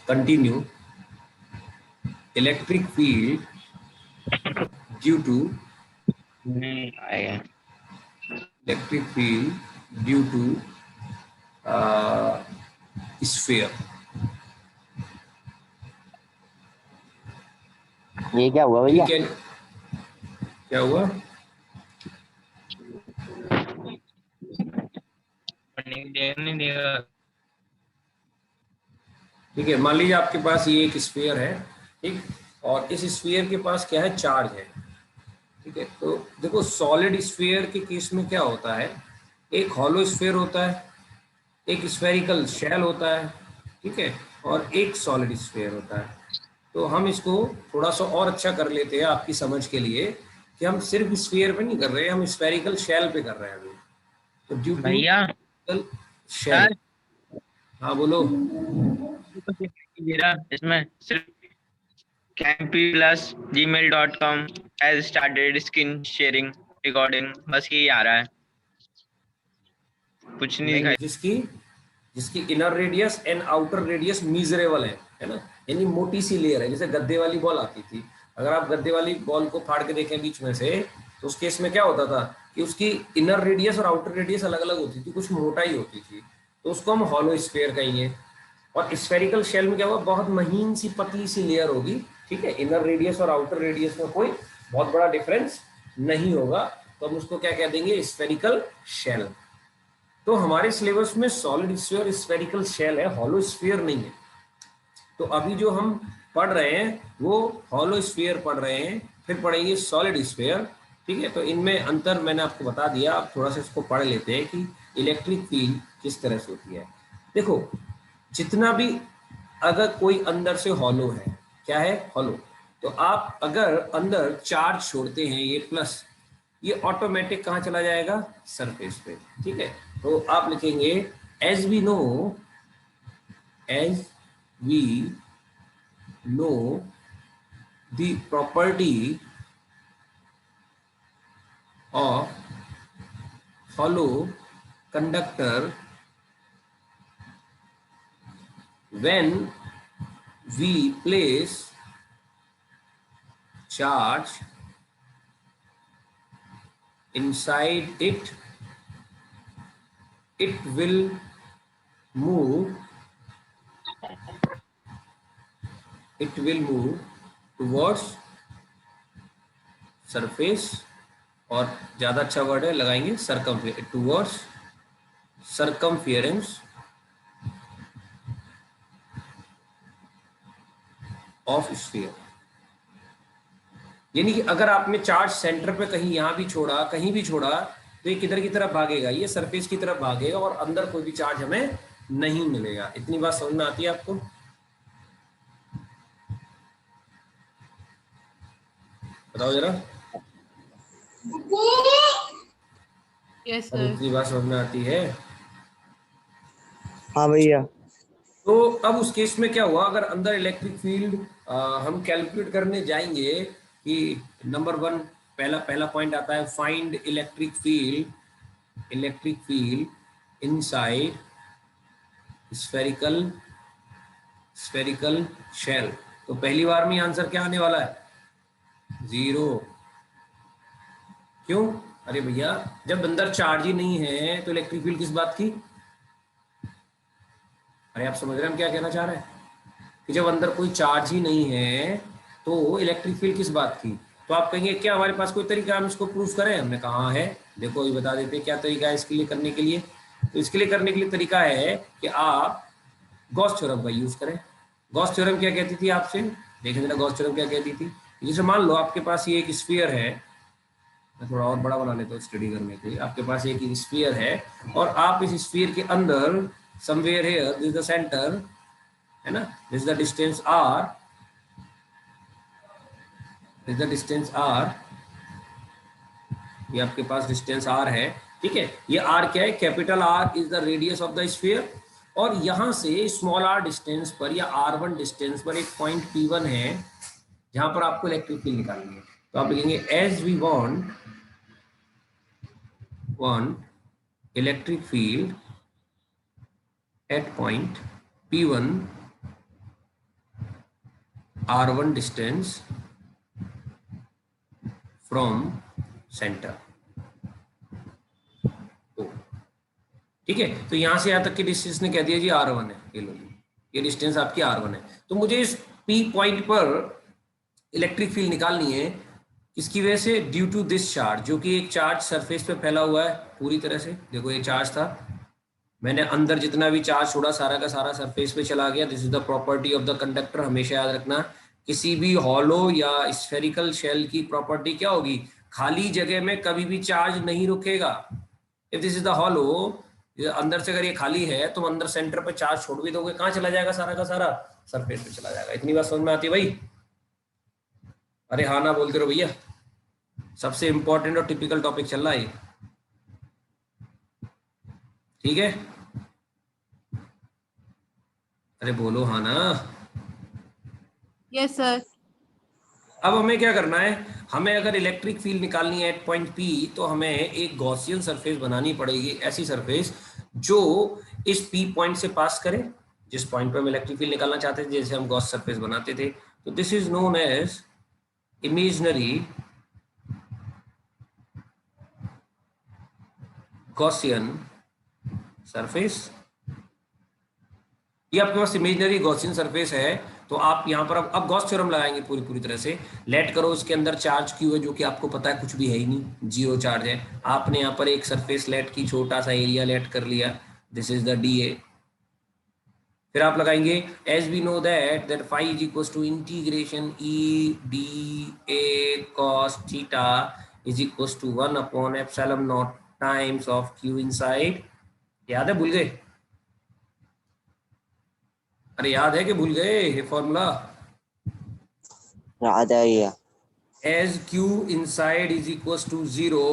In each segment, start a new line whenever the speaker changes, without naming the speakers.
continue electric field due to electric field due to sphere।
ये क्या हुआ भैया?
ठीक है, क्या हुआ? ठीक है, मान लीजिए आपके पास ये एक स्फीयर है, ठीक, और इस स्फीयर के पास क्या है, चार्ज है। ठीक है, तो देखो सॉलिड स्फीयर के केस में क्या होता है, एक हॉलो स्फीयर होता है, एक स्फेरिकल शेल होता है, ठीक है, और एक सॉलिड स्फीयर होता है। तो हम इसको थोड़ा सा और अच्छा कर लेते हैं आपकी समझ के लिए, कि हम सिर्फ स्फीयर पे नहीं कर रहे हैं, हम स्फेरिकल शेल पे कर रहे हैं अभी। तो ड्यू टू
भैया
शेल। हाँ बोलो।
मेरा इसमें सिर्फ campy+gmail.com has started screen sharing recording, बस यही आ रहा है, कुछ नहीं दिखाई।
जिसकी जिसकी inner radius and outer radius measurable है ना, यानी मोटी सी लेयर है, जैसे गद्दे वाली बॉल आती थी। अगर आप गद्दे वाली बॉल को फाड़ के देखें बीच में से, तो उस केस में क्या होता था कि उसकी इनर रेडियस और आउटर रेडियस अलग अलग होती थी, कुछ मोटाई होती थी, तो उसको हम हॉलो स्फीयर कहेंगे। और स्फेरिकल शेल में क्या होगा, बहुत महीन सी पतली सी लेयर होगी, ठीक है, इनर रेडियस और आउटर रेडियस में कोई बहुत बड़ा डिफरेंस नहीं होगा, तो हम उसको क्या कह देंगे, स्फेरिकल शेल। तो हमारे सिलेबस में सॉलिड स्फीयर स्फेरिकल शेल है, हॉलो स्फीयर नहीं है। तो अभी जो हम पढ़ रहे हैं वो हॉलो स्फीयर पढ़ रहे हैं, फिर पढ़ेंगे सॉलिड स्फीयर। ठीक है, तो इनमें अंतर मैंने आपको बता दिया, आप थोड़ा सा इसको पढ़ लेते हैं कि इलेक्ट्रिक फील्ड किस तरह से होती है। देखो, जितना भी अगर कोई अंदर से हॉलो है, क्या है, हॉलो, तो आप अगर अंदर चार्ज छोड़ते हैं ये प्लस, ये ऑटोमेटिक कहाँ चला जाएगा, सरफेस पे। ठीक है, तो आप लिखेंगे as we know the property of hollow conductor when we place charge inside it, it will move towards surface, और ज्यादा अच्छा वर्ड है, लगाएंगे टूवर्ड्स circumference ऑफ स्फीयर। यानी कि अगर आपने चार्ज सेंटर पे कहीं यहां भी छोड़ा, कहीं भी छोड़ा, तो ये किधर की तरफ भागेगा, ये सरफेस की तरफ भागेगा, और अंदर कोई भी चार्ज हमें नहीं मिलेगा। इतनी बात समझ में आती है आपको? बताओ जरा।
यस
अब इतनी बात समझ में आती है?
हाँ भैया।
तो अब उस केस में क्या हुआ, अगर अंदर इलेक्ट्रिक फील्ड हम कैलकुलेट करने जाएंगे कि नंबर 1 पहला पॉइंट आता है, find electric field inside spherical shell. तो पहली बार में आंसर क्या आने वाला है, 0। क्यों? अरे भैया, जब अंदर चार्ज ही नहीं है तो इलेक्ट्रिक फील्ड किस बात की? अरे आप समझ रहे हैं हम क्या कहना चाह रहे हैं, कि जब अंदर कोई चार्ज ही नहीं है तो इलेक्ट्रिक फील्ड किस बात की? तो आप कहेंगे क्या हमारे पास कोई तरीका हम इसको प्रूफ करें? हमने कहा है, देखो ये बता देते क्या तरीका है इसके लिए करने के लिए। तो इसके लिए करने के लिए तरीका है कि आप गॉस थ्योरम का यूज करें। गॉस थ्योरम क्या कहती थी आपसे, देखें जरा गॉस थ्योरम क्या कहती थी। जैसे मान लो आपके पास ये एक स्फीयर है, मैं थोड़ा और बड़ा बना लेता हूँ स्टडी करने के लिए। आपके पास एक स्फीयर है और आप इस स्फीयर के अंदर somewhere here this is the centre, है ना, this is the distance r, this is the distance r, ये आपके पास डिस्टेंस r है। ठीक है, ये r क्या है, capital R is the radius of the sphere, और यहां से स्मॉल r डिस्टेंस पर या r1 डिस्टेंस पर एक पॉइंट P1 है जहां पर आपको इलेक्ट्रिक फील्ड निकालनी है। तो आप लिखेंगे as we want electric field at point P1 r1 distance from centre. ठीक है, तो यहां से यहां तक की डिस्टेंस ने कह दिया जी r1 है, ये लो जी, ये डिस्टेंस आपकी r1 है। तो मुझे इस p पॉइंट पर इलेक्ट्रिक फील्ड निकालनी है, किसकी वजह से? ड्यू टू दिस चार्ज, जो कि एक चार्ज सरफेस पे फैला हुआ है पूरी तरह से। देखो ये चार्ज था, मैंने अंदर जितना भी चार्ज छोड़ा सारा का सारा सरफेस पे चला गया। This is the property of the conductor. हमेशा याद रखना, किसी भी हॉलो या स्फेरिकल शेल की प्रॉपर्टी क्या होगी? खाली जगह में कभी भी चार्ज नहीं रुकेगा। If this is the hollow, अंदर से अगर ये खाली है तो अंदर सेंटर पे चार्ज छोड़ भी दोगे, कहाँ चला जाएगा? सारा का सारा सरफेस पे चला जाएगा। इतनी बात समझ में आती है भाई? अरे हाँ ना बोलते रहो भैया, सबसे इंपॉर्टेंट और टिपिकल टॉपिक चल रहा है ये, ठीक है? अरे बोलो हाँ ना।
Yes, sir.
अब हमें क्या करना है? हमें अगर इलेक्ट्रिक फील्ड निकालनी है एट पॉइंट पी, तो हमें एक गॉसियन सरफेस बनानी पड़ेगी, ऐसी सरफेस जो इस पी पॉइंट से पास करे, जिस पॉइंट पर हम इलेक्ट्रिक फील्ड निकालना चाहते थे, जैसे हम गॉस सरफेस बनाते थे। तो this is known as imaginary Gaussian surface. ये आपके पास इमेजिनरी गॉसियन सरफेस है। तो आप यहाँ पर अब गॉस थ्योरम लगाएंगे पूरी पूरी तरह से। लेट करो इसके अंदर चार्ज क्यू है, जो कि आपको पता है कुछ भी है ही नहीं, जीरो चार्ज है। आपने यहाँ पर एक सरफेस लेट की, छोटा सा एरिया लेट कर लिया, this is the D A. फिर आप लगाएंगे as we know that phi is equal to integration E D A cos theta is equal to 1 upon epsilon naught times of Q inside. याद है? भूल गए? अरे याद है कि भूल गए ये फॉर्मूला?
याद है ये।
As Q inside is equal to 0।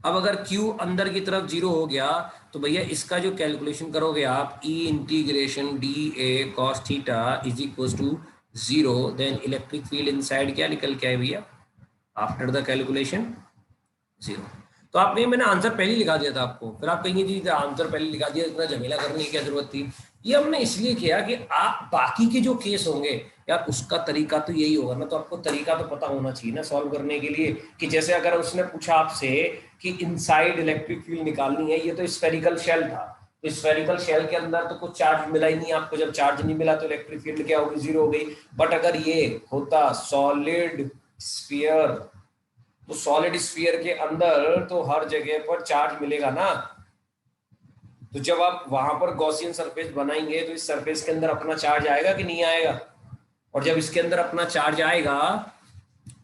अब अगर क्यू अंदर की तरफ 0 हो गया तो भैया इसका जो कैलकुलेशन करोगे आप, E integration D A cos theta is equal to 0, then electric field inside क्या निकल के आए भैया आफ्टर द कैलकुलेशन? 0। तो आपने, मैंने आंसर पहले ही लिखा दिया था आपको। फिर आप कहेंगे जी आंसर पहले लिखा दिया, इतना झमेला करने की क्या जरूरत थी? ये हमने इसलिए किया कि आप बाकी के जो केस होंगे यार, उसका तरीका तो यही होगा ना, तो आपको तरीका तो पता होना चाहिए ना सॉल्व करने के लिए। कि जैसे अगर उसने पूछा आपसे कि इनसाइड इलेक्ट्रिक फील्ड निकालनी है, ये तो स्फेरिकल शेल था, तो स्फेरिकल शेल के अंदर तो कुछ चार्ज मिला ही नहीं आपको। जब चार्ज नहीं मिला तो इलेक्ट्रिक फील्ड क्या होगी? 0 हो गई। बट अगर ये होता सॉलिड स्फीयर, तो सॉलिड स्फीयर के अंदर तो हर जगह पर चार्ज मिलेगा ना। तो जब आप वहां पर गॉसियन सरफेस बनाएंगे तो इस सरफेस के अंदर अपना चार्ज आएगा कि नहीं आएगा? और जब इसके अंदर अपना चार्ज आएगा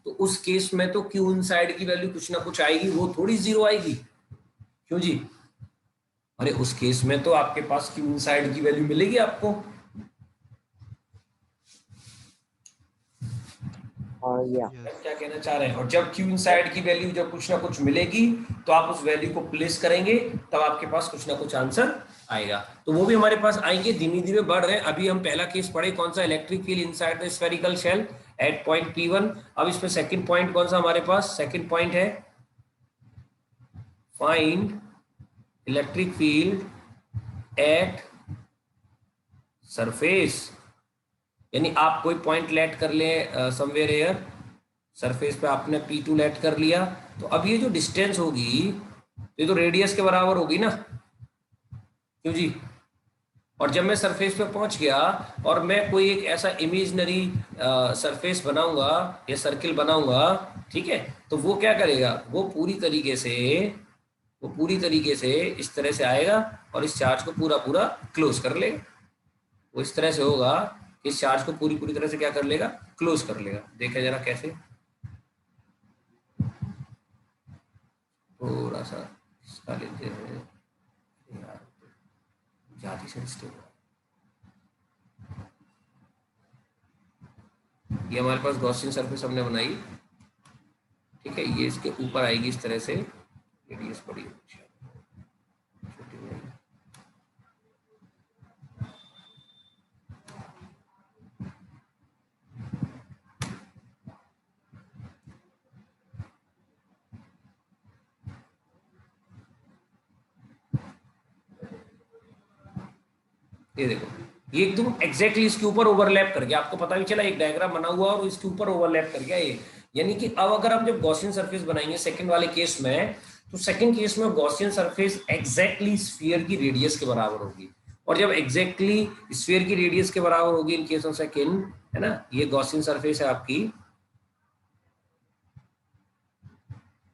तो उस केस में तो क्यू इनसाइड की वैल्यू कुछ ना कुछ आएगी, वो थोड़ी 0 आएगी। क्यों जी? अरे उस केस में तो आपके पास क्यू इनसाइड की वैल्यू मिलेगी आपको।
और या
क्या कहना चाह रहे हैं? और जब क्यू इनसाइड की वैल्यू जब कुछ ना कुछ मिलेगी तो आप उस वैल्यू को प्लेस करेंगे, तब आपके पास कुछ ना कुछ आंसर आएगा। तो वो भी हमारे पास आएंगे, धीमे धीमे बढ़ रहे हैं। अभी हम पहला केस पढ़े, कौन सा? Electric field inside the spherical shell at point P1। अब इसमें सेकंड पॉइंट कौन सा हमारे पास? सेकंड पॉइंट है find electric field at surface. यानी आप कोई पॉइंट लेट कर ले समवेयर एयर, सरफेस पे आपने P2 लेट कर लिया, तो अब ये जो डिस्टेंस होगी ये तो रेडियस के बराबर होगी ना। क्यों जी? और जब मैं सरफेस पे पहुंच गया और मैं कोई एक ऐसा इमेजिनरी सरफेस बनाऊंगा या सर्किल बनाऊंगा, ठीक है, तो वो क्या करेगा? वो पूरी तरीके से इस तरह से आएगा और इस चार्ज को पूरा पूरा क्लोज कर लेगा। वो इस तरह से होगा, इस चार्ज को पूरी पूरी तरह से क्या कर लेगा? क्लोज कर लेगा। देखा जरा कैसे, थोड़ा सा इसका लेते हैं यार, ज्यादा सेंसिटिव। ये हमारे पास गॉसियन सरफेस हमने बनाई, ठीक है, ये इसके ऊपर आएगी इस तरह से, रेडियस बड़ी छोटी बनाई। ये देखो ये एकदम एग्जैक्टली इसके ऊपर ओवरलैप कर गया, आपको पता भी चला एक डायग्राम बना हुआ और इसके ऊपर ओवरलैप कर गया ये। यानी कि अब अगर हम जब गॉसियन सरफेस बनाएंगे सेकंड वाले केस में, तो सेकंड केस में गॉसियन सरफेस एग्जैक्टली स्फीयर की रेडियस के बराबर होगी, और जब एग्जैक्टली स्फीयर की रेडियस के बराबर होगी इन केस ऑफ सेकंड, है ना, ये गॉसियन सरफेस है आपकी।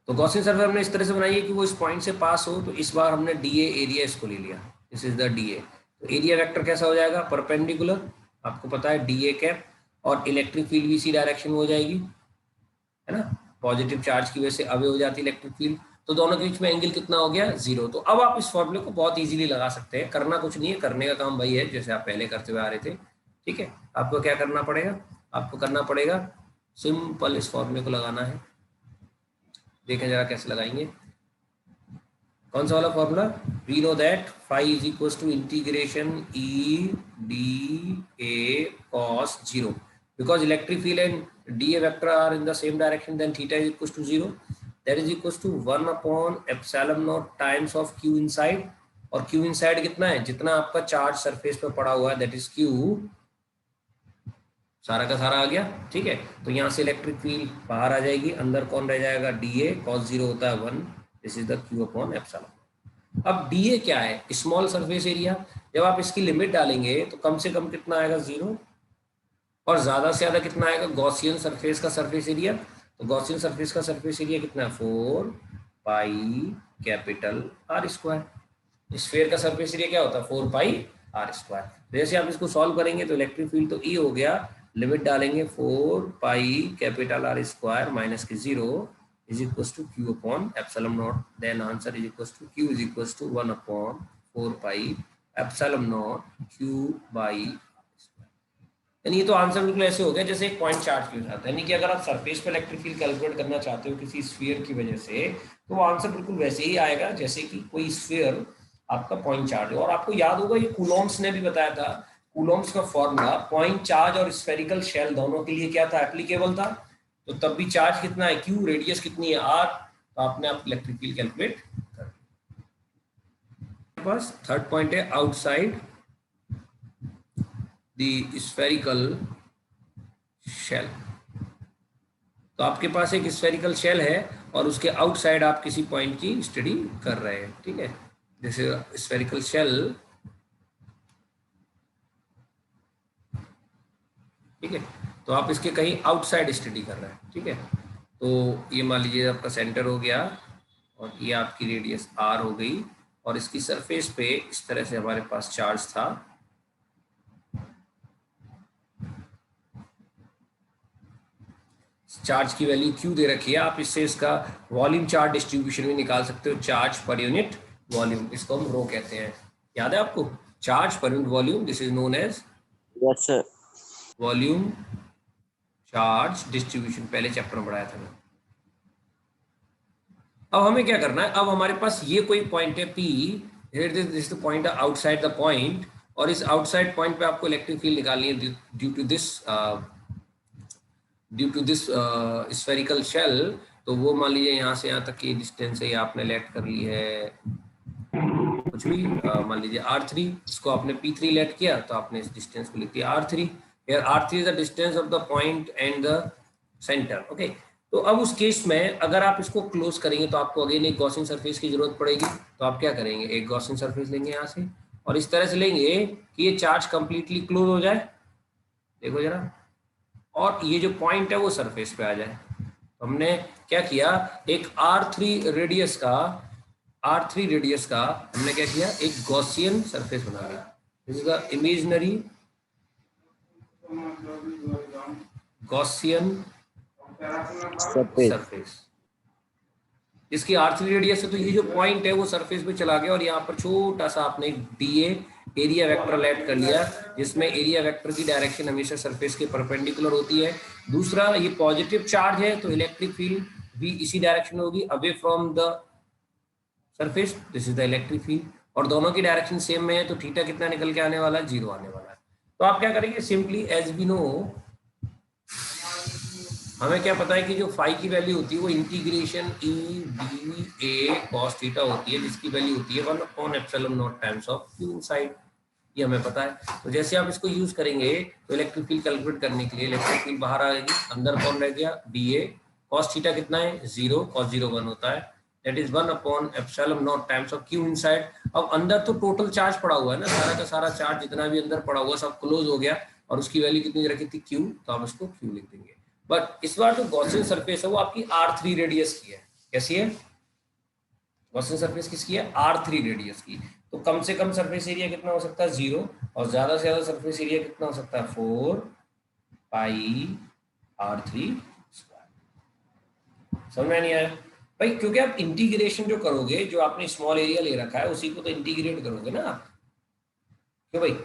तो गॉसियन सरफेस हमने इस तरह से बनाई है कि वो इस पॉइंट से पास हो, तो इस बार हमने डीए एरिया इसको ले लिया, दिस इज द डीए। तो एरिया वेक्टर कैसा हो जाएगा, परपेंडिकुलर, आपको पता है डीए कैप, और इलेक्ट्रिक फील्ड भी इसी डायरेक्शन में हो जाएगी, है ना, पॉजिटिव चार्ज की वजह से अवे हो जाती है इलेक्ट्रिक फील्ड, तो दोनों के बीच में एंगल कितना हो गया, 0। तो अब आप इस फॉर्मूले को बहुत इजीली लगा सकते हैं, करना कुछ नहीं है, करने का काम वही है जैसे आप पहले करते हुए आ रहे थे, ठीक है। आपको क्या करना पड़ेगा, आपको करना पड़ेगा सिंपल इस फॉर्मूले को लगाना है। देखें जरा कैसे लगाएंगे, कौन सा वाला formula, we know that phi is equal to integration E D A cos 0, because electric field and dA vector are in the same direction, then theta is equals to 0, that is equals to 1 upon epsilon naught times of q inside, और q inside कितना है, जितना आपका charge surface पे पड़ा हुआ है, that is q, सारा का सारा आ गया, ठीक है। तो यहाँ से इलेक्ट्रिक फील्ड बाहर आ जाएगी, अंदर कौन रह जाएगा, dA cos 0 होता है 1, this is the q upon epsilon. अब dA क्या है, स्मॉल सरफेस एरिया, जब आप इसकी लिमिट डालेंगे तो कम से कम कितना आएगा 0, और ज्यादा से ज्यादा कितना आएगा, गॉसियन सरफेस का सरफेस एरिया, तो गॉसियन सरफेस का सरफेस एरिया कितना है, 4 pi capital R square. Sphere का सरफेस एरिया क्या होता है, 4 पाई आर स्क्वायर। जैसे आप इसको सॉल्व करेंगे तो इलेक्ट्रिक फील्ड तो ई हो गया, लिमिट डालेंगे 4 pi capital R square minus के 0 is equal to Q upon epsilon naught, then answer is equal to Q is equal to 1 upon 4 pi epsilon naught Q by, यानी ये तो आंसर बिल्कुल ऐसे हो गया जैसे एक पॉइंट चार्ज के साथ। यानी कि अगर आप सरफेस पे इलेक्ट्रिक फील्ड कैलकुलेट करना चाहते हो किसी स्फीयर की वजह से, तो वो आंसर बिल्कुल वैसे ही आएगा जैसे कि कोई स्फीयर आपका पॉइंट चार्ज है। और आपको याद होगा ये कूलॉम्स ने भी बताया था, कूलॉम्स का फॉर्मूला पॉइंट चार्ज और स्फेरिकल शेल दोनों के लिए क्या था, एप्लीकेबल था। तो तब भी चार्ज कितना है क्यू, रेडियस कितनी है आर, तो आपने आप इलेक्ट्रिक फील्ड कैलकुलेट कर। बस थर्ड पॉइंट है आउटसाइड द स्फेरिकल शेल। तो आपके पास एक स्फेरिकल शेल है और उसके आउटसाइड आप किसी पॉइंट की स्टडी कर रहे हैं, ठीक है, जैसे स्फेरिकल शेल, ठीक है, तो आप इसके कहीं आउटसाइड स्टडी कर रहे हैं, ठीक है। तो ये मान लीजिए आपका सेंटर हो गया और ये आपकी रेडियस आर हो गई, और इसकी सरफेस पे इस तरह से हमारे पास चार्ज था, चार्ज की वैल्यू क्यू दे रखी है। आप इससे इसका वॉल्यूम चार्ज डिस्ट्रीब्यूशन भी निकाल सकते हो, चार्ज पर यूनिट वॉल्यूम, इसको हम रो कहते हैं, याद है आपको, charge per unit volume, this is known as
yes sir
volume charge distribution, पहले चैप्टर में पढ़ाया था मैंने। अब हमें क्या करना है, अब हमारे पास ये कोई पॉइंट है P, this the point outside the point, और इस आउटसाइड पॉइंट पे आपको इलेक्ट्रिक फील्ड निकालनी है due to this spherical shell. तो वो मान लीजिए यहाँ से यहाँ तक की डिस्टेंस है, ये आपने लेट कर ली है कुछ भी, मान लीजिए R3, इसको आपने P3 लेट किया, तो आपने इस डिस्टेंस को लिख दिया R3। Here R3 is the distance of the point and the center, okay? तो अब उस केस में अगर आप इसको क्लोज करेंगे तो आपको अगेन एक गॉसियन सरफेस की जरूरत पड़ेगी। तो आप क्या करेंगे, एक गॉसियन सरफेस लेंगे यहाँ से, और इस तरह से लेंगे कि ये चार्ज कंप्लीटली क्लोज हो जाए, देखो जरा, और ये जो पॉइंट है वो सरफेस पे आ जाए। तो हमने क्या किया, एक R3 रेडियस का हमने क्या किया, एक गॉसियन सरफेस बना लिया, this is the imaginary Gaussian surface, इसकी R3 रेडियस है। तो ये जो पॉइंट है वो सरफेस पे चला गया, और यहाँ पर छोटा सा आपने DA एरिया वेक्टर लेट कर लिया, जिसमें एरिया वेक्टर की डायरेक्शन हमेशा सरफेस के परपेंडिकुलर होती है। दूसरा, ये पॉजिटिव चार्ज है तो इलेक्ट्रिक फील्ड भी इसी डायरेक्शन में होगी, away from the surface, this is the electric field, और दोनों की डायरेक्शन सेम में है, तो थीटा कितना निकल के आने वाला है, 0 आने वाला है। तो आप क्या करेंगे, सिंपली एज वी नो, हमें क्या पता है कि जो फाई की वैल्यू होती है वो integration E D A cos theta होती है, जिसकी वैल्यू होती है 1 upon epsilon naught times of Q inside. ये हमें पता है। तो जैसे आप इसको यूज करेंगे तो इलेक्ट्रिक फील्ड कैलकुलेट करने के लिए इलेक्ट्रिक फील्ड बाहर आएगी, अंदर कौन रह गया, dA cos थीटा कितना है 0, cos 0 1 होता है, that is 1 upon epsilon naught times of q inside. अब अंदर तो टोटल चार्ज पड़ा हुआ है ना, सारा का सारा चार्ज जितना भी अंदर पड़ा हुआ सब क्लोज हो गया और उसकी वैल्यू कितनी रखी थी q, तो आप इसको q लिख देंगे। बट इस बार जो गॉसियन सरफेस है वो आपकी r3 रेडियस की है। कैसी है गॉसियन सरफेस, किसकी है, r3 रेडियस की। तो कम से कम सरफेस एरिया कितना हो सकता है 0 और ज्यादा से ज्यादा सरफेस एरिया कितना हो सकता है 4 पाई r3 स्क्वायर। समझ में नहीं आया भाई, क्योंकि आप इंटीग्रेशन जो करोगे, जो आपने स्मॉल एरिया ले रखा है उसी को तो इंटीग्रेट करोगे ना आप, क्यों भाई,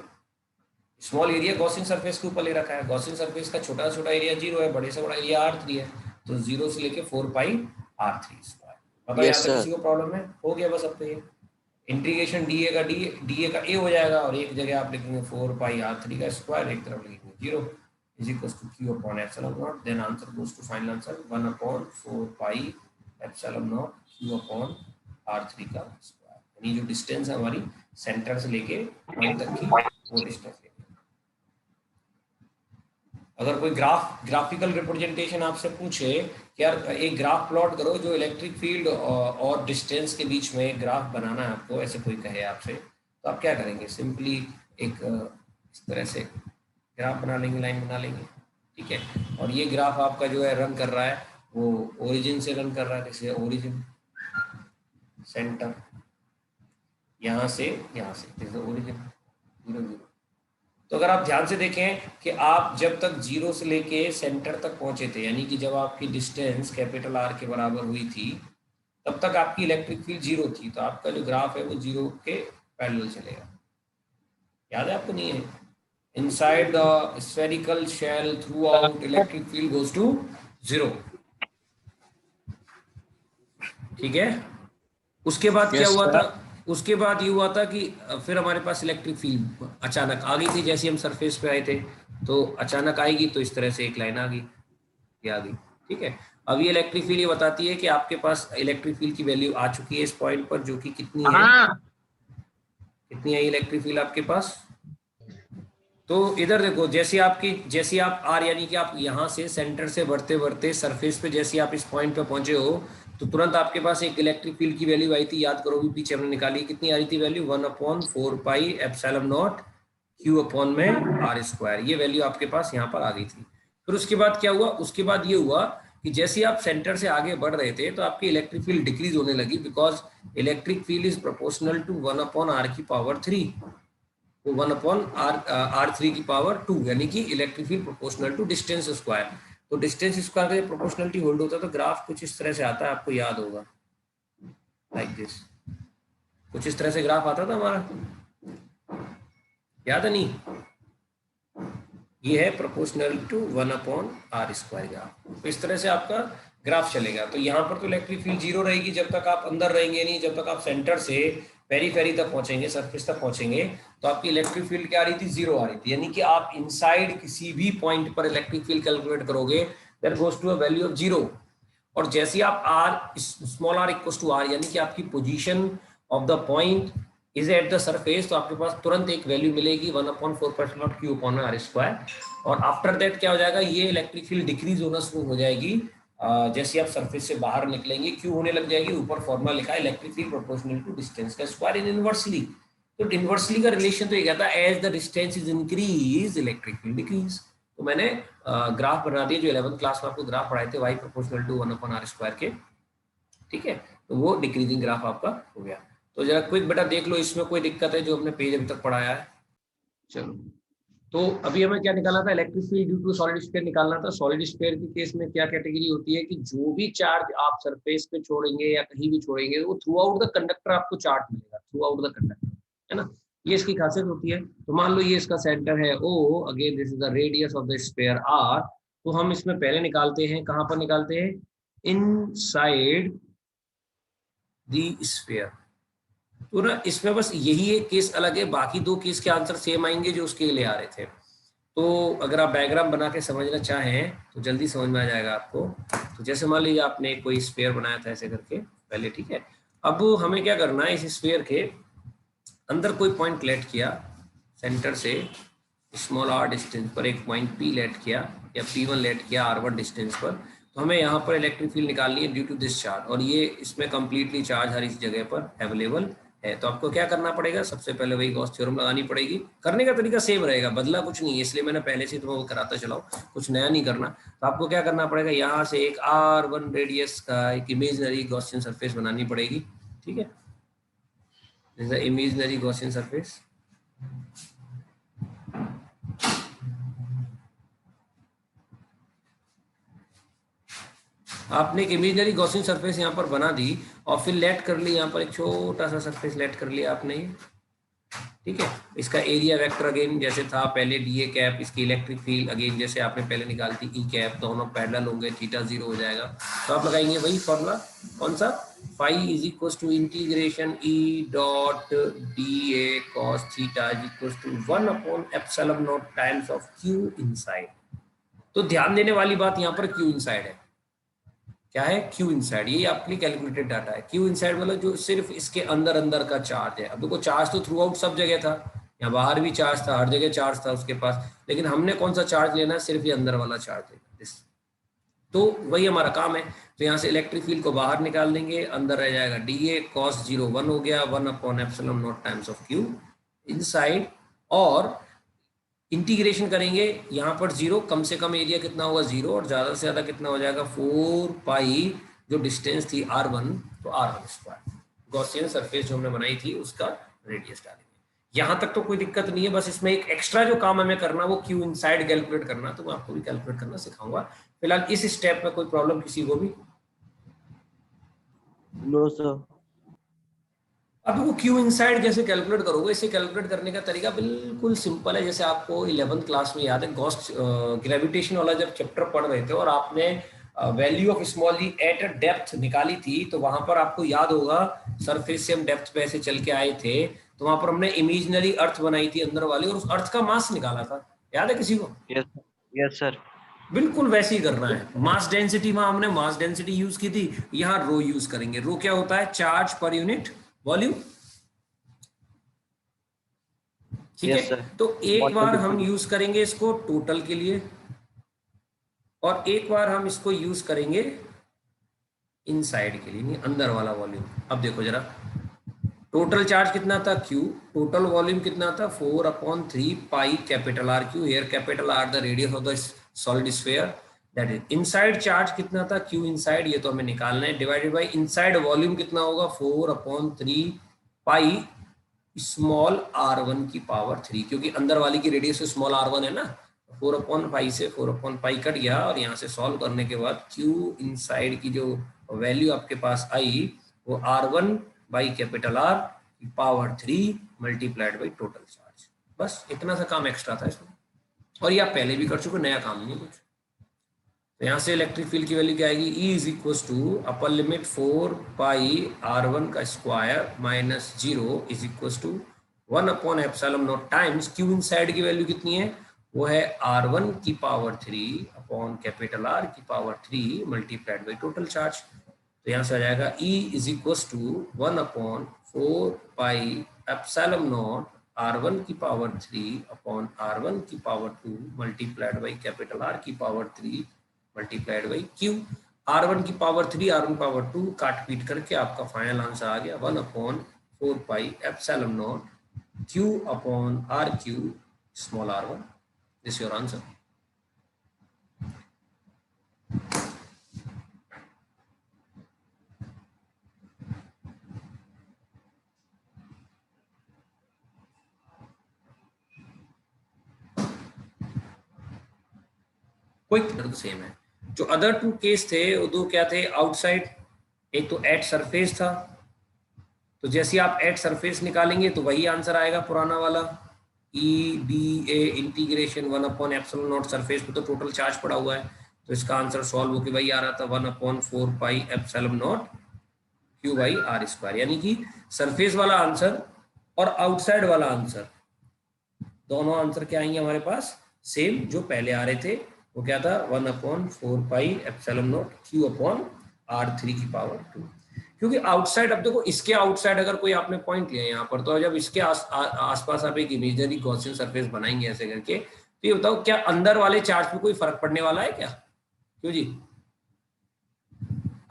स्मॉल एरिया गॉसियन सरफेस के ऊपर ले रखा है, गॉसियन सरफेस का छोटा छोटा एरिया 0 है, बड़े से बड़ा एरिया r3 है, तो 0 से लेके 4 पाई r3 स्क्वायर। पता है, यहाँ तक किसी को प्रॉब्लम है, हो गया बस। अब तो ये इंटीग्रेशन डीए का ए हो जाएगा और एक जगह आप लिखेंगे 4 पाई r3 का स्क्वायर, एक तरफ लिखेंगे 0 is equal to q upon epsilon naught, then answer goes to final answer 1 upon 4 pi epsilon naught q upon r3 का स्क्वायर। यानी जो डिस्टेंस है हमारी सेंटर से लेके पॉइंट तक की वो डिस्टेंस है। अगर कोई ग्राफिकल रिप्रेजेंटेशन आपसे पूछे कि यार एक ग्राफ प्लॉट करो जो इलेक्ट्रिक फील्ड और डिस्टेंस के बीच में ग्राफ बनाना है आपको, ऐसे कोई कहे आपसे, तो आप क्या करेंगे, सिंपली एक इस तरह से ग्राफ बना लेंगे, लाइन बना लेंगे, ठीक है। और ये ग्राफ आपका जो है रन कर रहा है वो ओरिजिन से रन कर रहा है, जैसे ओरिजिन सेंटर यहाँ से जैसे ओरिजिन 0 0। तो अगर आप ध्यान से देखें कि आप जब तक 0 से लेके सेंटर तक पहुंचे थे, यानी कि जब आपकी डिस्टेंस कैपिटल R के बराबर हुई थी, तब तक आपकी इलेक्ट्रिक फील्ड 0 थी, तो आपका जो ग्राफ है वो 0 के पैरेलल चलेगा। याद है आपको, नहीं है, inside the spherical shell throughout electric field goes to 0, ठीक है। उसके बाद क्या हुआ था, उसके बाद ये हुआ था कि फिर हमारे पास इलेक्ट्रिक फील्ड अचानक आ गई थी, जैसे हम सरफेस पे आए थे, तो अचानक आएगी तो इस तरह से एक लाइन आ गई, ये आ गई, ठीक है। अब ये इलेक्ट्रिक फील्ड ये बताती है कि आपके पास इलेक्ट्रिक फील्ड की वैल्यू आ चुकी है इस पॉइंट पर, जो कि कितनी है, कितनी है इलेक्ट्रिक फील्ड आपके पास। तो इधर देखो, जैसे आप आर, यानी कि आप यहाँ से सेंटर से बढ़ते बढ़ते सरफेस पे जैसे आप इस पॉइंट पे पहुंचे हो, तो तुरंत आपके पास एक इलेक्ट्रिक फील्ड की वैल्यू आई थी, याद करो भी पीछे हमने निकाली, कितनी आ रही थी value 1 upon 4 pi epsilon naught q upon में r स्क्वायर, ये वैल्यू आपके पास यहाँ पर आ गई थी। फिर उसके बाद क्या हुआ, उसके बाद ये हुआ कि जैसे आप सेंटर से आगे बढ़ रहे थे तो आपकी इलेक्ट्रिक फील्ड डिक्रीज होने लगी, because electric field is proportional to 1 upon r की पावर 3, तो 1 अपॉन r3 की पावर 2, यानी कि electric field proportional to distance square. तो डिस्टेंस स्क्वायर का प्रोपोर्शनलिटी होल्ड होता है तो ग्राफ कुछ इस तरह से आता है, आपको याद होगा, लाइक दिस, कुछ इस तरह से ग्राफ आता था हमारा, याद है नहीं, ये है proportional to 1 upon r square graph. तो इस तरह से आपका ग्राफ चलेगा। तो यहाँ पर तो इलेक्ट्रिक फील्ड 0 रहेगी जब तक आप अंदर रहेंगे नहीं, जब तक आप सेंटर से पेरीफेरी तक पहुंचेंगे, सरफेस तक पहुंचेंगे, तो आपकी इलेक्ट्रिक फील्ड क्या आ रही थी, 0 आ रही थी। यानी कि आप इनसाइड किसी भी पॉइंट पर इलेक्ट्रिक फील्ड कैलकुलेट करोगे, that goes to a value of 0। और जैसे आप r small r equal to r, यानी कि आपकी position of the point is at the surface, तो आपके पास तुरंत एक वैल्यू मिलेगी 1 upon 4 q upon r square. और आफ्टर दैट क्या हो जाएगा, ये इलेक्ट्रिक फील्ड डिक्रीज होना शुरू हो जाएगी जैसे आप सरफेस से बाहर निकलेंगे, क्यों होने लग जाएगी, ऊपर फॉर्मूला लिखा है electric field proportional to distance का स्क्वायर इन इनवर्सली। तो इनवर्सली का रिलेशन तो ये कहता है as the distance is increase electric field decrease. तो मैंने ग्राफ बना दिया जो 11th क्लास में आपको ग्राफ पढ़ाए थे, y proportional to 1 upon r square के, ठीक है। तो वो डिक्रीजिंग ग्राफ आपका हो गया। तो जरा क्विक बेटा देख लो, इसमें कोई दिक्कत है जो हमने पेज अभी तक पढ़ाया है। चलो, तो अभी हमें क्या निकालना था, electric field due to solid sphere निकालना था। सॉलिड स्फीयर के केस में क्या कैटेगरी होती है कि जो भी चार्ज आप सरफेस पे छोड़ेंगे या कहीं भी छोड़ेंगे, वो थ्रू आउट द कंडक्टर आपको चार्ज मिलेगा, थ्रू आउट द कंडक्टर, है ना, ये इसकी खासियत होती है। तो मान लो ये इसका सेंटर है O, again this is the radius of the sphere R। तो हम इसमें पहले निकालते हैं, कहां पर निकालते हैं, इनसाइड द स्फीयर। तो ना इसमें बस यही एक केस अलग है, बाकी दो केस के आंसर सेम आएंगे जो उसके लिए आ रहे थे। तो अगर आप डायग्राम बना के समझना चाहें तो जल्दी समझ में आ जाएगा आपको। तो जैसे मान लीजिए आपने कोई स्फीयर बनाया था ऐसे करके पहले, ठीक है। अब हमें क्या करना है, इस स्फीयर के अंदर कोई पॉइंट लेट किया सेंटर से स्मॉल r डिस्टेंस पर एक पॉइंट P लेट किया या P1 लेट किया r1 डिस्टेंस पर, तो हमें यहाँ पर इलेक्ट्रिक फील्ड निकालनी है ड्यू टू दिस चार्ज, और ये इसमें कंप्लीटली चार्ज हर इस जगह पर अवेलेबल है। तो आपको क्या करना पड़ेगा, सबसे पहले वही गॉस थ्योरम लगानी पड़ेगी। करने का तरीका सेम रहेगा, बदला कुछ नहीं है, इसलिए मैंने पहले से तुम्हें वो कराता चलाऊं, कुछ नया नहीं करना। तो आपको क्या करना पड़ेगा, यहाँ से एक r1 रेडियस का एक इमेजिनरी गॉसियन सरफेस बनानी पड़ेगी। ठीक है, this is imaginary Gaussian surface. आपने एक इमेजिनरी गॉसियन सरफेस यहाँ पर बना दी और फिर लेट कर ली, यहाँ पर एक छोटा सा सरफेस लेट कर लिया आपने। ठीक है, इसका एरिया वेक्टर अगेन जैसे था पहले डीए कैप, इसकी इलेक्ट्रिक फील्ड अगेन जैसे आपने पहले निकाली थी ई कैप, दोनों पैरेलल होंगे, थीटा 0 हो जाएगा। तो आप लगाएंगे वही फॉर्मूला, कौन सा, phi is equal to integration E dot d A cos theta is equal to 1 upon epsilon naught times of Q inside. तो ध्यान देने वाली बात यहाँ पर क्यू इनसाइड है, क्या है, क्यू इनसाइड, ये आपके कैलकुलेटेड डाटा है। क्यू इनसाइड मतलब जो सिर्फ इसके अंदर अंदर का चार्ज है। अब देखो चार्ज तो थ्रू आउट सब जगह था, यहाँ बाहर भी चार्ज था, हर जगह चार्ज था उसके पास, लेकिन हमने कौन सा चार्ज लेना है, सिर्फ ये अंदर वाला चार्ज लेना। तो वही हमारा काम है। तो यहाँ से इलेक्ट्रिक फील्ड को बाहर निकाल देंगे, अंदर रह जाएगा डी ए कॉस 0 1 हो गया, 1 upon epsilon naught times of Q inside, और इंटीग्रेशन करेंगे यहाँ पर 0, कम से कम एरिया कितना होगा 0, और ज्यादा से ज्यादा कितना हो जाएगा 4 पाई, जो डिस्टेंस थी r1, तो r1 स्क्वायर गॉसियन सरफेस जो हमने बनाई थी उसका रेडियस डालेंगे। यहाँ तक तो कोई दिक्कत नहीं है, बस इसमें एक एक्स्ट्रा जो काम हमें करना वो क्यू इनसाइड कैलकुलेट करना, तो मैं आपको भी कैलकुलेट करना सिखाऊंगा। फिलहाल इस स्टेप में कोई प्रॉब्लम किसी को भी?
No sir.
अब वो क्यू इनसाइड कैसे कैलकुलेट करोगे, इसे कैलकुलेट करने का तरीका बिल्कुल सिंपल है। जैसे आपको 11th क्लास में याद है, गॉस ग्रेविटेशन वाला जब चैप्टर पढ़ रहे थे और आपने value of small g at depth निकाली थी, तो वहां पर आपको याद होगा सरफेस से हम डेप्थ पे ऐसे चल के आए थे, तो वहां पर हमने इमेजिनरी अर्थ बनाई थी अंदर वाली, और उस अर्थ का मास निकाला था, याद है किसी को?
Yes sir.
बिल्कुल वैसे ही करना है। मास डेंसिटी, वहां हमने मास डेंसिटी यूज की थी, यहाँ रो यूज करेंगे। रो क्या होता है, चार्ज पर यूनिट वॉल्यूम। ठीक है, तो एक बार हम यूज करेंगे इसको टोटल के लिए, और एक बार हम इसको यूज करेंगे इनसाइड के लिए, अंदर वाला वॉल्यूम। अब देखो जरा, टोटल चार्ज कितना था Q, टोटल वॉल्यूम कितना था 4/3 pi capital R Q, here capital R the radius of the solid sphere, that is inside charge कितना था Q इनसाइड, ये तो हमें निकालना है, डिवाइडेड बाय इनसाइड वॉल्यूम कितना होगा 4/3 पाई स्मॉल r1 की पावर 3, क्योंकि अंदर वाली की रेडियस स्मॉल r1 है ना, 4/5 से 4/5 कट गया, और यहाँ से सॉल्व करने के बाद Q इनसाइड की जो वैल्यू आपके पास आई वो r1 बाई कैपिटल R की power 3 multiplied by total charge. बस इतना सा काम एक्स्ट्रा था इसमें, और ये आप पहले भी कर चुके, नया काम नहीं है कुछ। तो यहाँ से इलेक्ट्रिक फील्ड की वैल्यू क्या आएगी, E is equal to upper limit 4 pi r1 का square minus 0 is equal to 1 upon epsilon naught times Q inside की वैल्यू कितनी है, वो है r1 की पावर 3 अपॉन कैपिटल R की power 3 multiplied by total charge. तो यहाँ से आ जाएगा E is equal to 1 upon 4 pi epsilon naught r1 की पावर 3 अपॉन r1 की power 2 multiplied by capital R की power 3 multiplied by Q। r1 की पावर 3 r1 पावर 2 काट पीट करके आपका फाइनल आंसर आ गया 1 upon 4 pi epsilon naught Q upon RQ small r1। This your answer. Quick same है। जो अदर टू केस थे वो दो क्या थे, आउटसाइड, एक तो एट सरफेस था, तो जैसे आप एट सरफेस निकालेंगे तो वही आंसर आएगा पुराना वाला, ई D a integration 1 upon epsilon not, surface पे तो टोटल चार्ज पड़ा हुआ है, तो इसका आंसर सॉल्व होकर वही आ रहा था 1 upon 4 pi epsilon naught Q by R square. यानी कि सरफेस वाला आंसर और आउटसाइड वाला आंसर दोनों आंसर क्या आएंगे हमारे पास, सेम जो पहले आ रहे थे। वो क्या था 1 upon 4 pi epsilon naught Q upon R3 की पावर 2। क्योंकि आउटसाइड, अब देखो इसके आउटसाइड अगर कोई आपने पॉइंट लिया यहाँ पर, तो जब इसके आसपास आप एक इमेजिनरी गॉसियन सरफेस बनाएंगे ऐसे करके, तो ये बताओ क्या अंदर वाले चार्ज पे कोई फर्क पड़ने वाला है क्या? क्यों जी?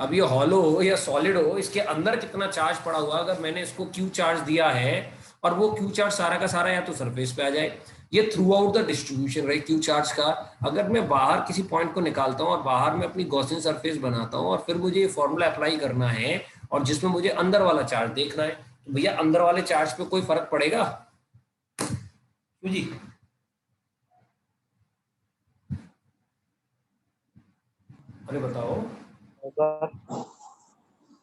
अब ये हॉलो हो या सॉलिड हो, इसके अंदर कितना चार्ज पड़ा हुआ, अगर मैंने इसको क्यू चार्ज दिया है और वो क्यू चार्ज सारा का सारा या तो सरफेस पे आ जाए, ये थ्रू आउट द डिस्ट्रीब्यूशन रही क्यू चार्ज का। अगर मैं बाहर किसी पॉइंट को निकालता हूं और बाहर में अपनी गॉसियन सरफेस बनाता हूं और फिर मुझे ये फॉर्मूला अप्लाई करना है और जिसमें मुझे अंदर वाला चार्ज देखना है, तो भैया अंदर वाले चार्ज पे कोई फर्क पड़ेगा? क्यों जी? अरे बताओ,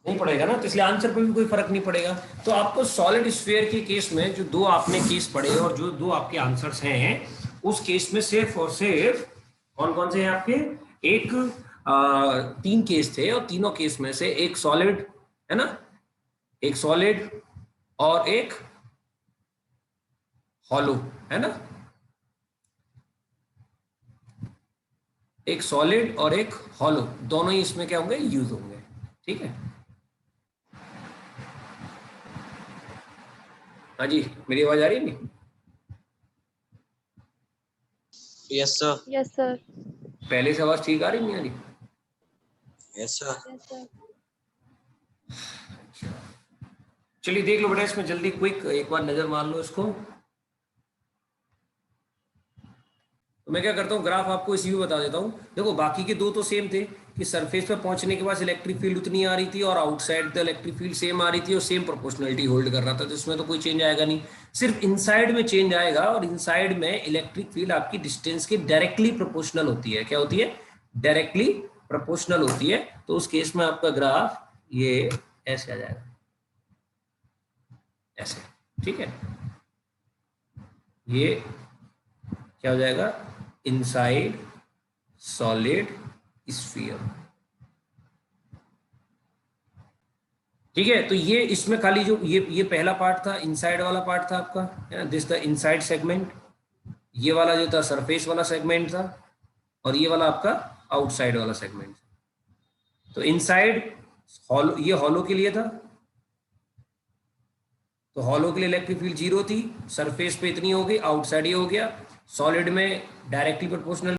नहीं पड़ेगा ना, तो इसलिए आंसर पे भी कोई फर्क नहीं पड़ेगा। तो आपको सॉलिड स्फीयर के केस में जो दो आपने केस पढ़े और जो दो आपके आंसर्स हैं, उस केस में सिर्फ और सिर्फ कौन कौन से हैं आपके? एक 3 केस थे और तीनों केस में से एक सॉलिड है ना, एक सॉलिड और एक हॉलो है ना, एक सॉलिड और एक हॉलो, दोनों ही इसमें क्या होंगे? यूज होंगे। ठीक है, हाँ जी, मेरी आवाज आ रही है नहीं?
Yes sir.
Yes, sir.
पहले से आवाज ठीक आ रही नहीं आ रही?
Yes sir.
Yes, sir.
चलिए देख लो बेटा, इसमें जल्दी क्विक एक बार नजर मार लो इसको। तो मैं क्या करता हूँ, ग्राफ आपको इसी में बता देता हूँ। देखो बाकी के दो तो सेम थे कि सरफेस पे पहुंचने के बाद इलेक्ट्रिक फील्ड उतनी आ रही थी और outside the electric field same आ रही थी और सेम प्रोपोर्शनलिटी होल्ड कर रहा था, तो इसमें तो कोई चेंज आएगा नहीं। सिर्फ इनसाइड में चेंज आएगा, और इनसाइड में इलेक्ट्रिक फील्ड आपकी डिस्टेंस के डायरेक्टली प्रोपोर्शनल होती है। क्या होती है? डायरेक्टली प्रोपोर्शनल होती है। तो उस केस में आपका ग्राफ ये ऐसे आ जाएगा, ऐसे। ठीक है, ये क्या हो जाएगा? Inside solid sphere. ठीक है, तो ये इसमें खाली जो ये पहला पार्ट था, इनसाइड वाला पार्ट था आपका, है ना, दिस द इनसाइड सेगमेंट। ये वाला जो था सरफेस वाला सेगमेंट था, और ये वाला आपका आउटसाइड वाला सेगमेंट। तो इनसाइड हॉलो, ये हॉलो के लिए था, तो हॉलो के लिए इलेक्ट्रिक फील्ड 0 थी, सरफेस पे इतनी हो गई, आउटसाइड ये हो गया। सॉलिड में डायरेक्टली प्रोपोर्शनल